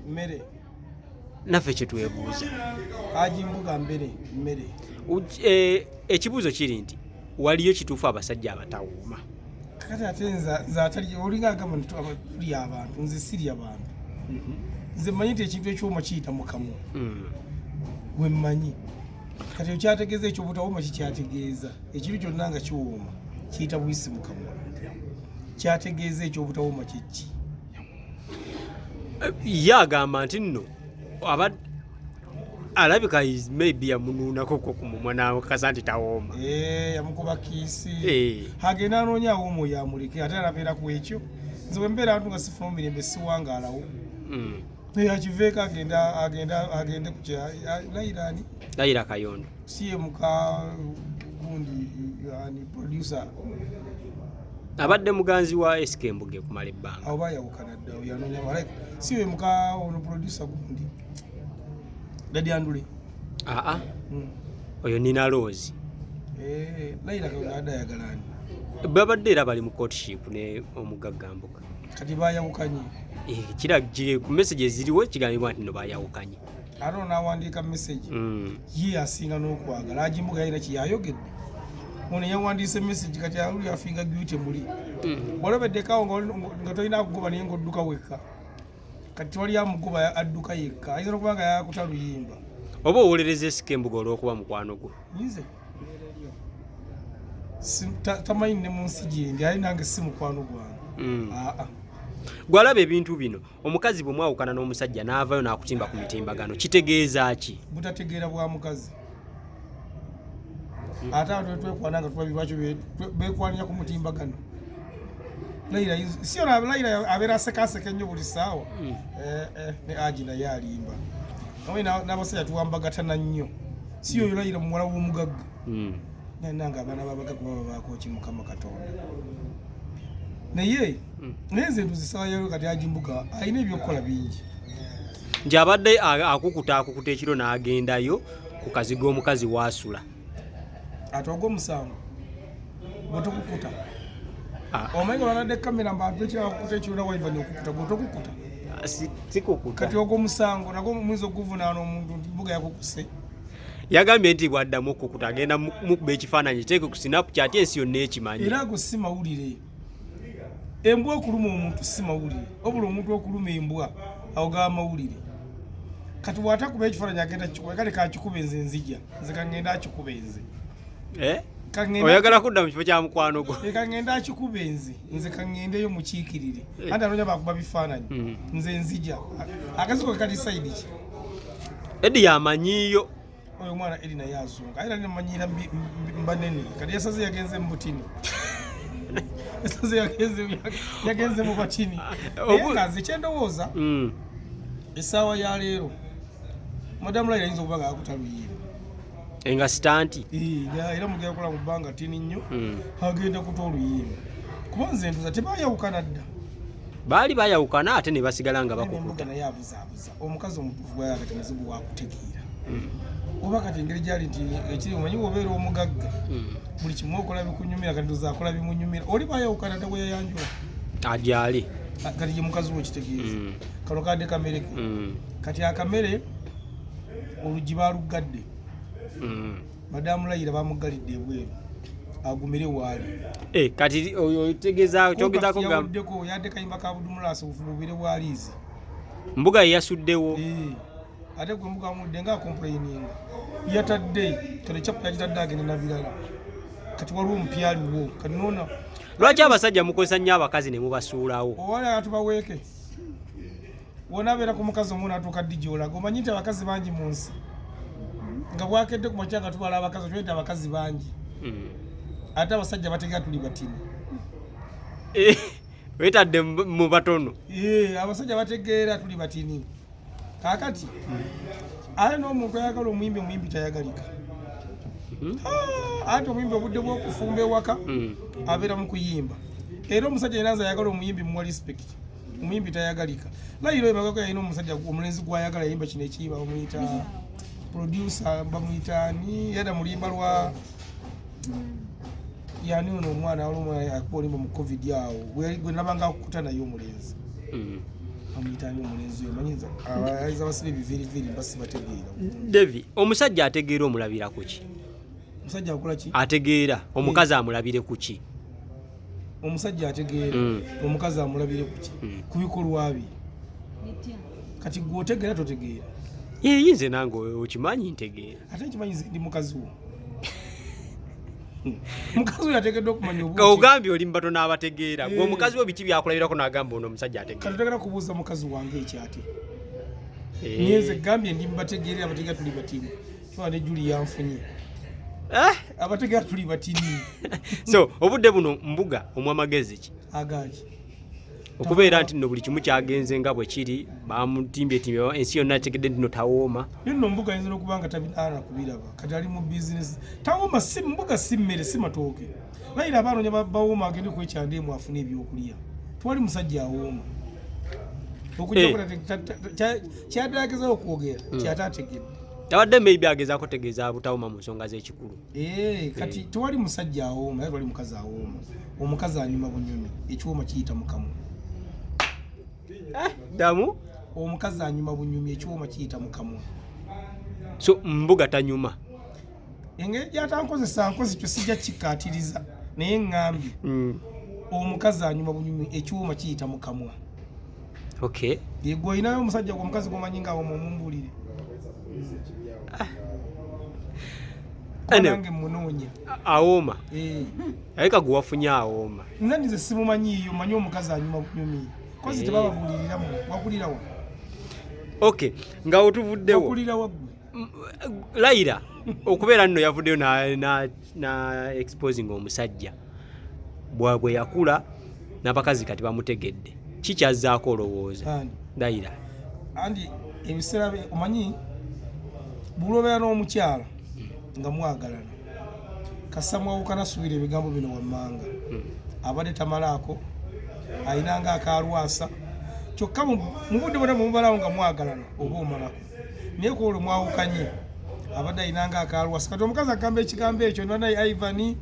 mmere naffe kye twebuuza agimbuga mmere ekibuuzo kiri nti waliyo kituufu abasajja abatawooma kati ate nze atali olinga agamba tuli abantu nze siri abantu nze mmanyi nti ekintu ekyoma kiyita mu kamwa we mmanyi kati okyategeeza ekyobutawooma kikyategeeza ekintu kyonna nga kiwooma kiyita buyisi mu kamwa kyategeeza ekyobutawooma kyeki ye agamba nti nno alabika maybe yamunuunako ku mumwa nakasa nti tawooma yamukuba kiisi agenda anoonya awooma oyo amuleke ate anabeera ku ekyo nze bwe mbeera ntu nga sifuna mirembe siwangaalawo akiveeko agende ku Laila Kayondo siye muka gundi producer abadde muganzi wa SK Mbuga ekumala ebbanga awo bayawukana dda yanoonya malaika siwe muka ono producer gundi Dadi Andule oyo Nina Rose Laila Kayondo adayagalani babadde era bali mu courtship ne omugagga Mbuga kati bayawukanye kiragire ku message eziriwo kigambibwa nti no bayawukanye ate n'awandiika message ye asinga n'okwagala agimbuga yalina kiyayogedde ono yawandiise message kati ali afinga gyute muli walobeddekawo nga tolina kugoba naye ng'odduka wekka kati wali amugoba adduka yekka ayinza okubanga yakuta luyimba oba owolereza SK Mbuga olw'okuba mukwano gwo nze tamanyi ne mu nsi gyendi ali nange si mukwano gwange gwalaba ebintu bino omukazi bwe mwawukana n'omusajja n'avayo n'akutimba ku mitimbagano kitegeeza ki butategeera bwa mukazi ate awo twekwana nga tubabi lwakyo beekwanira ku mutimbagano Laila abeera asekaseka ennyo buli ssaawa ne agi naye alimba n'abasajja tuwambagatana nnyo si oyo Laila muwala w'omugagga nange abaana babagagga baba baako ki Mukama Katonda naye nze ntuzisawayo kati agimbuga alina ebyokukola bingi nti abadde akukuta ekiro n'agendayo ku kazigo omukazi waasula ate ogw'omusango bwetukukuta omanyi olwadde kamera mbantu ekiraba kukuta ekiro nawaiva nokukuta bwetukukuta sikukuta kati ogw'omusango nagwo muyinza okuvunaana omuntu nti Mbuga yakukuse yagambye nti bwaddamu okukuta agenda mukuba ekifaananyi teeke ku Snapchat ensi yonna ekimanyi era ago si mawulire embwa okuluma omuntu si mawulire obula omuntu okuluma embwa awo gaba mawulire kati bwatakuba ekifaananyi agenda kikuba kale kakikuba enze nzija nze kangenda akikuba enze oyagala kudda mu kifo kya mukwano gwo kangenda akikuba enze nze kangendeyo mukiikirire anti anoonya bakuba bifaananyi nze nzija akaziko kali saidi ki Edi yamanyiyo oyo mwana Edi naye azunga era namanyira mbanene kati yasaze yagenze mu butini yasaze yagenze mu batini nga nze kyendowooza essaawa ya leero madamu Laila ayinza okuba nga yakuta luyimba enga sitanti era mugenda kukola mu bbanga tini nnyo agenda kuta oluyimba kuba nze ntuza tebayawukana dda baali bayawukana ate ne basigala nga bakukuta naye abuzaabuza omukazi omutuufu bwaya kati muzibu wakutegeera oba kati engeri gyali nti ekiri omanyi obeera omugagga buli kimu okola bikunyumira kati ntuza akola bimunyumira oli bayawukana dda bwe yayanjula agyali kati ye mukazi we kitegeeza kano kadde kamere ke kati akamere oluggi baaluggadde madamu Laila bamugalidde ebweru agumire waali kati otegeeza kyogezaako yawaddeko yadde kayimba ka budumulaasi bubire bwaliizi Mbuga yeyasuddewo ate gwe Mbuga amudde nga complaininga yatadde kale kyapu yakitadde agenda na birala kati waliwo omupyaliwo kati noona lwaki abasajja mukozesa nnyo abakazi ne mubasuulawo owali atubaweeke wona abeera ku mukazi omu natuuka ddi gy'olaga omanyi nti abakazi bangi mu nsi nga bwakedde ku makya nga tubala abakazi otwete abakazi bangi ate abasajja bategera tuli batini wetadde mu batono abasajja bategeera tuli batini kakati ale n'omuntu ayagala omuyimbi tayagalika ate omuyimbi obudde bw'okufumba ewaka abeera mu kuyimba era omusajja yenanza ayagala omuyimbi muwa respect omuyimbi tayagalika Laila emagako yalina omusajja omulenzi gwayagala yayimba kino ekiyimba bamuyita producer bamuyita ni yada mulimba lwa yani ono omwana akuba olimba mu covid yawo gwe nabanga akukuta naye omulenzi omuyitani omulenzi oyo manyiza abayiza basibe biviriviri basi bategeera Devi omusajja ategeera omulabira kuki omusajja akola ki ategeera omukazi amulabire kuki omusajja ategeera omukazi amulabire kuki ku bikolwa bye kati gwe otegeera totegeera yinze nange okimanyi ntegeera ate nkimanyi nze ndi mukazi wo mukazi oyo ategeddwa okumanya ogambye oli mbato n'abategeera gwe omukazi wo biki byakulabirako n'agamba ono omusajja ategeera katotegera kubuuza mukazi wange ekyate nyenze gambye ndi mubategeera abategeera tuli batimu kiwa ne Juli yanfunye abategeera tuli batini so obudde buno Mbuga omwamagezi ki agaki okubeera nti nno buli kimu kyagenze nga bwe kiri bamutimbye ensi yonna ategedde nti no tawooma nno Mbuga ayinza okuba nga tabinaana kubiraba kati ali mu bizinesi tawooma si Mbuga si mmere si matooke Laila abaanonya bawooma agende kwekyandeemu afune ebyokulya twali musajja awooma okujja kyaddagezaho okwogera kyataategedde abadde maybe agezaako tegeeza butawooma mu nsonga z'ekikulu kati tewali musajja awooma era twali mukazi awooma omukazi anyuma bunyumi ekiwooma kiyita mukamu damu omukazi anyuma bunyumi ekiwooma kiyita mukamu so Mbuga tanyuma engeri gyatankozesa nkozi kyo sijja kikkaatiriza naye ŋŋambye omukazi anyuma bunyumi ekiwooma kiyita mukamwa yegwe olinayo omusajja gwe omukazi gwomanyi nga awooma omumbuulire nange munoonya awooma aleka gwe wafunye awooma nze ndize simumanyiiyo manyi omukazi anyuma bunyumi kozi tebababuuliriramu wakulirawa nga otuvuddewo wakulirawa gwe Laila okubeera nno yavuddeyo na exposing omusajja bwe yakula n'abakazi kati bamutegedde kikyazzaako olowooza Laila andi ebiseera omanyi bulobeera n'omukyala nga mwagalana kasamwawukana subira ebigambo bino wammanga abadde tamalaako ayinanga akalwasa kyokka mu budde bwonna mumubalawo nga mwagalana oba omalako naye ku olwo mwawukanye abadde ayinanga akalwasa kati omukazi agamba ekigambo ekyo nanaye Ivani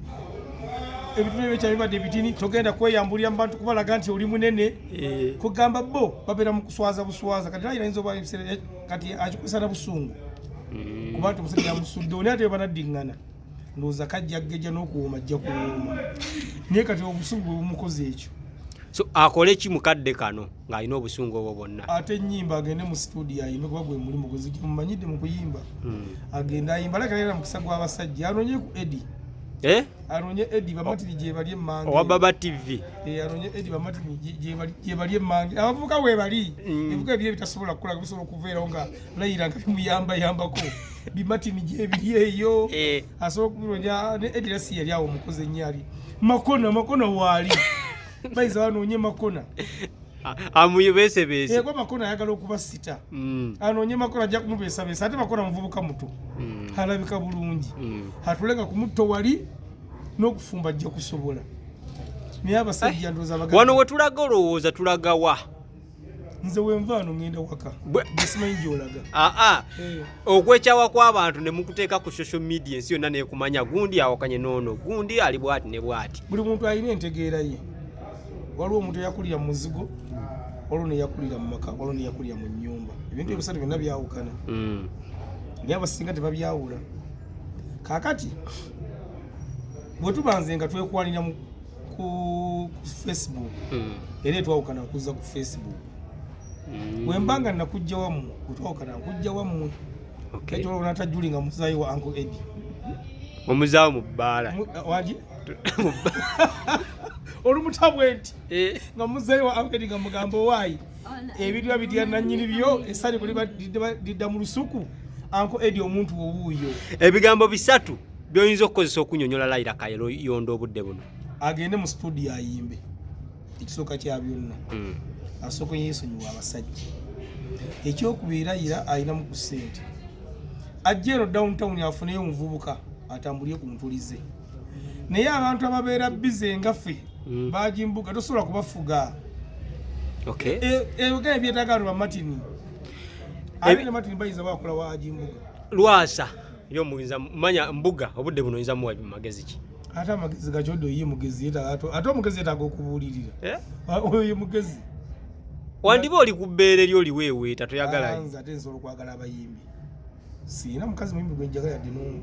ebitone byekyabibadde bitini togenda kweyambulira mu bantu kubalaga nti oli munene kugamba bo babeera mu kuswaza buswaza kati Laila ayinza oba ebiseera kati akikozesa na busungu kuba nti omusajja yamusudde oli ate banaddiŋŋana ndowooza kajja geja n'okuwooma ajja kuwooma naye kati obusungu bwe bumukoze ekyo so akole ki mukadde kano ng'alina obusungu obwo bwonna ate ennyimba agende mu studio ayimbe kuba gwe mulimu gwemumanyidde mu kuyimba agenda ayimba lakalera mukisa gw'abasajja anonye ku Edi anonye Edi bamatiri gye bali emmange owa Baba TV anonye Edi bamatiri gye bali emmange abavubuka we bali ebivuga ebiri ebitasobola kukola bisobola okubeerawo nga Laila nga bimuyambayambako bimatini gye biri eyo asobola okubironya ne Edi rasi yali awo omukozi ennyali makona waali bayiza banoonye makona amubeesebeese yego makona ayagala okuba sita anoonye makona ajja kumubeesabeesa ate makona muvubuka muto alabika bulungi atulenga ku mutto wali n'okufumba ajja kusobola naye abasajja ndowooza wano we tulaga olowooza tulaga wa nze wenvaano ngenda waka simanyi gyolaga okwekyawa kw'abantu ne mukuteeka ku social media ensi yonna neekumanya gundi awakanye noono gundi ali bwati ne bwati buli muntu alina entegeera ye waliwo omuntu eyakulira mu muzigo waliwo neyakulira mu maka waliwo neyakulira mu nnyumba ebintu ebisatu byonna byawukana naye abasinga tebabyawula kaakati bwe tubanze nga twekwalira ku Facebook era etwawukana okuzza ku Facebook wembanga nakujja wamu otwawukana nkujja wamu ekyo olwo natajjuli nga muzaayi wa Uncle Eddie omuzaawo mu bbaala wagi olumutabwe nti nga muzaayi wa Uncle Eddie nga mugamba owaayi ebirya bitya nannyini byo esali kuli lidda mu lusuku Uncle Eddie omuntu owuuyo ebigambo bisatu by'oyinza okukozesa okunyonyola Laila Kayondo obudde buno agende mu studio ayimbe ekisooka kya byonna asooka yeesonyiwa abasajja ekyokubeera Laila ayinamu ku ssente ajja eno downtown afuneyo omuvubuka atambulye ku ntulize naye abantu ababeera bize ngaffe bagimbuka tosobola kubafuga ebyoga ebyetagano bamatini ate ne matini bayiza bakola wagimbuga lwasa yo muyinza manya Mbuga obudde buno oyinza muwa magezi ki ate amagezi gakyodo ye mugezi ate omugezi yetaaga okubuulirira oyo ye mugezi wandiba oli ku bbeere lyoli weeweeta toyagala nze ate nsobola okwagala abayimbi siina mukazi muyimbi gwe njagala yadde n'omu